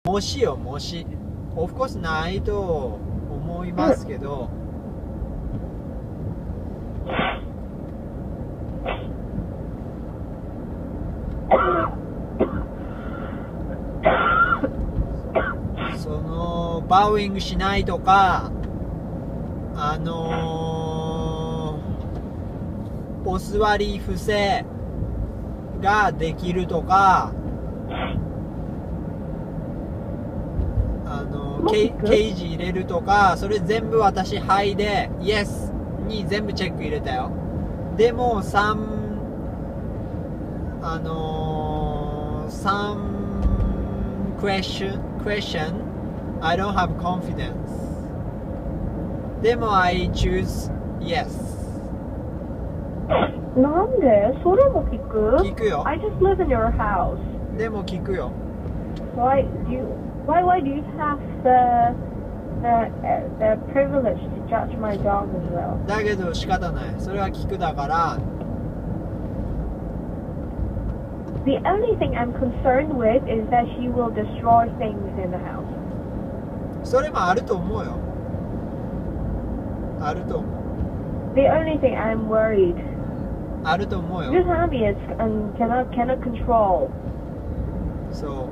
もしよ、もし。オフコースないと思いますけど、そのバウイングしないとか、お座り伏せができるとか、ケージ入れるとか、それ全部私はいで Yes に全部チェック入れたよ。でもsome question I don't have confidence. でも I choose Yes. なんで？それも聞く？聞くよ。 I just live in your house. でも聞くよ。 Why do you have the privilege to judge my dog as well? だけど仕方ない。それは聞くだから。 The only thing I'm concerned with is that she will destroy things in the house. それもあると思うよ。あると思う。 The only thing I'm worried. あると思うよ。 Just happy cannot control. そう。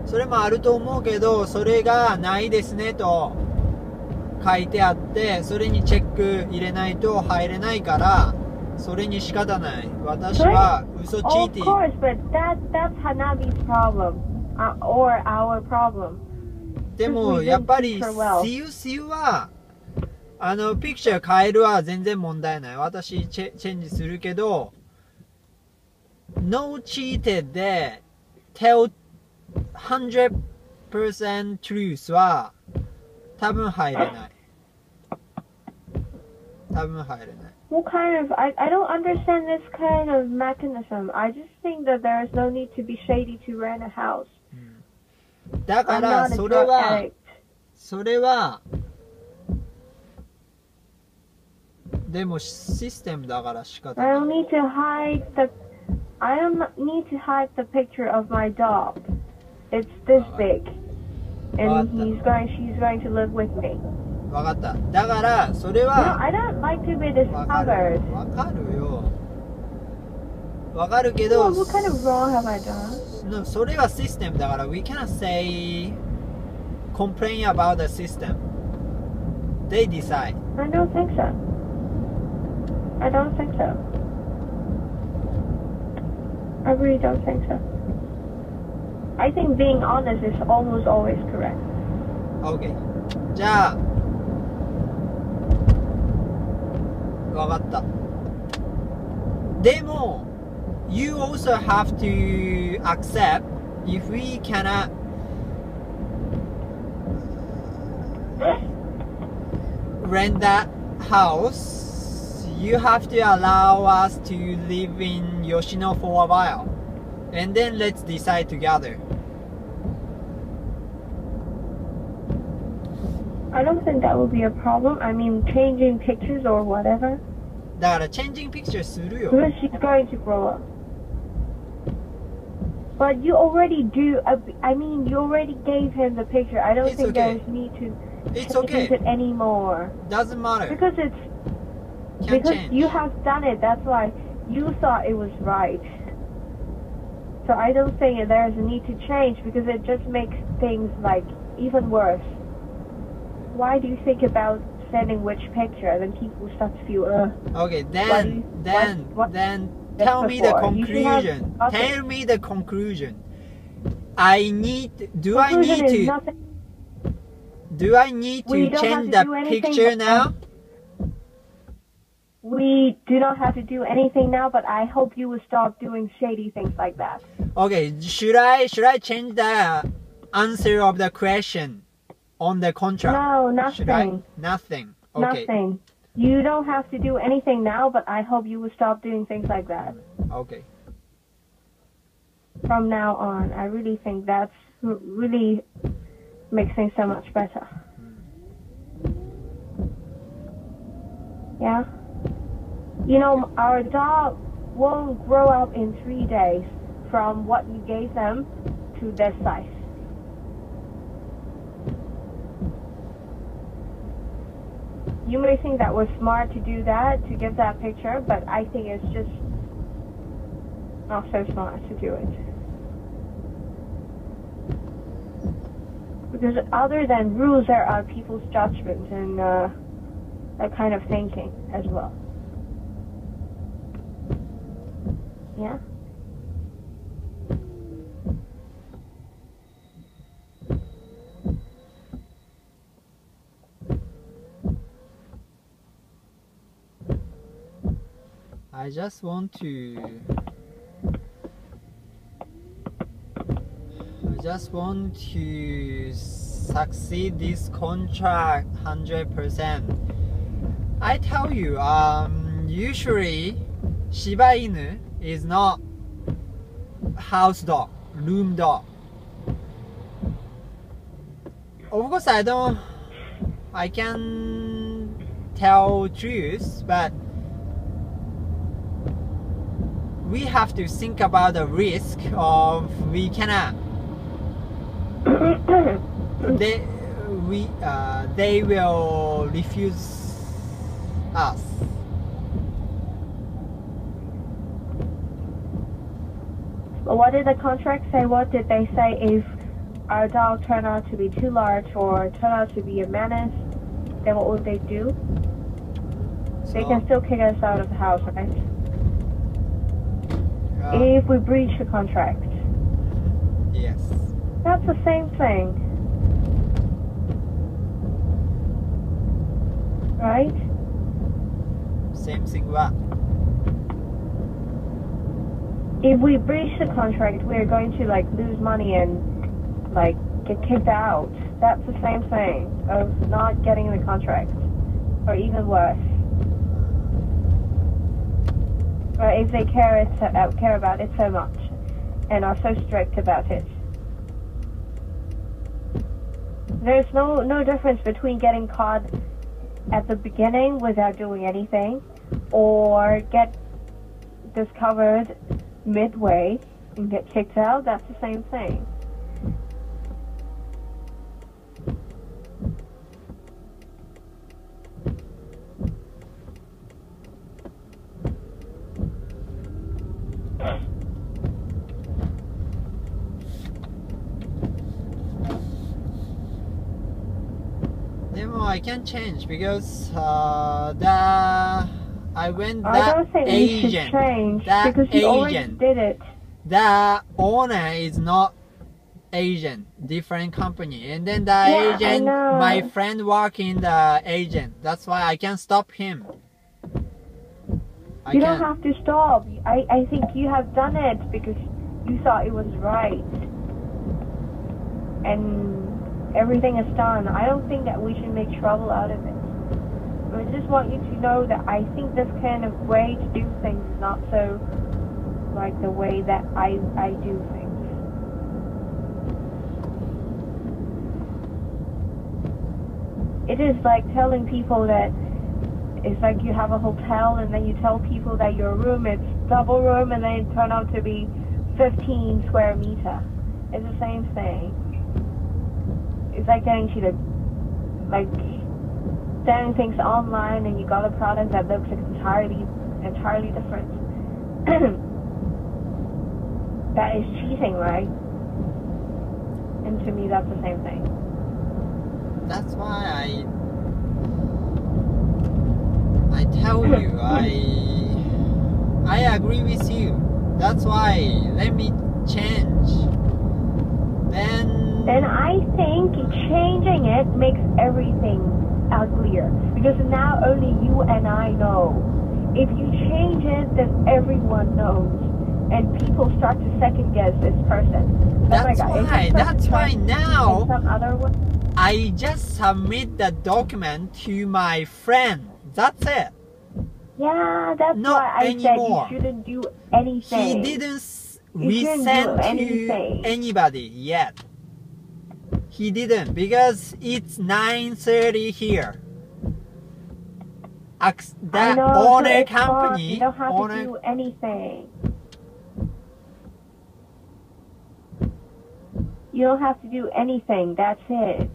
それもあると思うけど、それがないですねと書いてあって、それにチェック入れないと入れないから、それに仕方ない。私は嘘ついて。 Of course, but that's Hanabi's problem, or our problem. でもやっぱり See you はピクチャー変えるは全然問題ない。私チェンジするけど、No cheated で Tell 100% truth は多分入れない。多分入れない。 What kind of... I don't understand this kind of mechanism. I just think that there is no need to be shady to rent a house. だからそれはでもシステムだから仕方ない。 I don't need to hide the picture of my dog. It's this big. And she's going to live with me. わかった。だからそれは No, I don't like to be discovered. わかるよ。わかるけど、 What kind of wrong have I done? それはシステムだから We cannot say complain about the system. They decide. I don't think so. I don't think so. I really don't think so. I think being honest is almost always correct. Okay. じゃあわかった。でも You also have to accept if we cannot rent that house, you have to allow us to live in Yoshino for a while, and then let's decide together. I don't think that will be a problem. I mean, changing pictures or whatever. だから changing picture するよ。 Because she's going to grow up. But you already do. I mean, you already gave him the picture. I don't It's think okay. there's need to It's change okay. it anymore. Doesn't matter. Because Can't change. you have done it. That's why you thought it was right. So I don't think there's a need to change because it just makes things like even worse. Why do you think about sending which picture? Then people start to feel Okay, then tell me the conclusion. Tell me the conclusion. Do I need to change the picture now? We do not have to do anything now, but I hope you will stop doing shady things like that. Okay, should I change the answer of the question on the contract? No, nothing. Should I? Nothing. Okay. Nothing. You don't have to do anything now, but I hope you will stop doing things like that. Okay. From now on, I really think that's really makes things so much better. Yeah? You know, our dog won't grow up in 3 days from what you gave them to this size. You may think that was smart to do that, to give that picture, but I think it's just not so smart to do it. Because other than rules, there are people's judgments and that kind of thinking as well. Yeah? I just want to succeed this contract 100%. I tell you, usually Shiba Inu is not house dog, room dog. Of course, I can tell truth, but we have to think about the risk of we cannot. They will refuse us. Well, what did the contract say? What did they say if our dog turned out to be too large or turned out to be a menace? Then what would they do? They can still kick us out of the house, right? If we breach the contract. Yes. That's the same thing. Right? Same thing what? If we breach the contract, we're going to lose money and get kicked out. That's the same thing of not getting the contract, or even worse. If they care about it so much and are so strict about it. There's no difference between getting caught at the beginning without doing anything or get discovered midway and get kicked out. That's the same thing. I can change because I went that I don't think agent. we should change that because you already agent. did it. The owner is not agent, different company, and then the agent, my friend work in the agent. That's why I can stop him. You don't have to stop. I think you have done it because you thought it was right. And everything is done. I don't think that we should make trouble out of it. I just want you to know that I think this kind of way to do things is not so like the way that I do things. It is like telling people that it's like you have a hotel and then you tell people that your room is double room and then it turn out to be 15 square meter. It's the same thing. It's like getting you to selling things online and you got a product that looks entirely different. That is cheating, right? And to me, that's the same thing. That's why I tell you, I agree with you. That's why let me change. Then I think changing it makes everything uglier because now only you and I know. If you change it, then everyone knows, and people start to second guess this person. That's why now some other one? I just submit the document to my friend. That's it. Yeah, that's why I said you shouldn't do anything. He didn't resend to anybody yet. He didn't because it's 9:30 here. The owner company. You don't have to do anything. You don't have to do anything. That's it.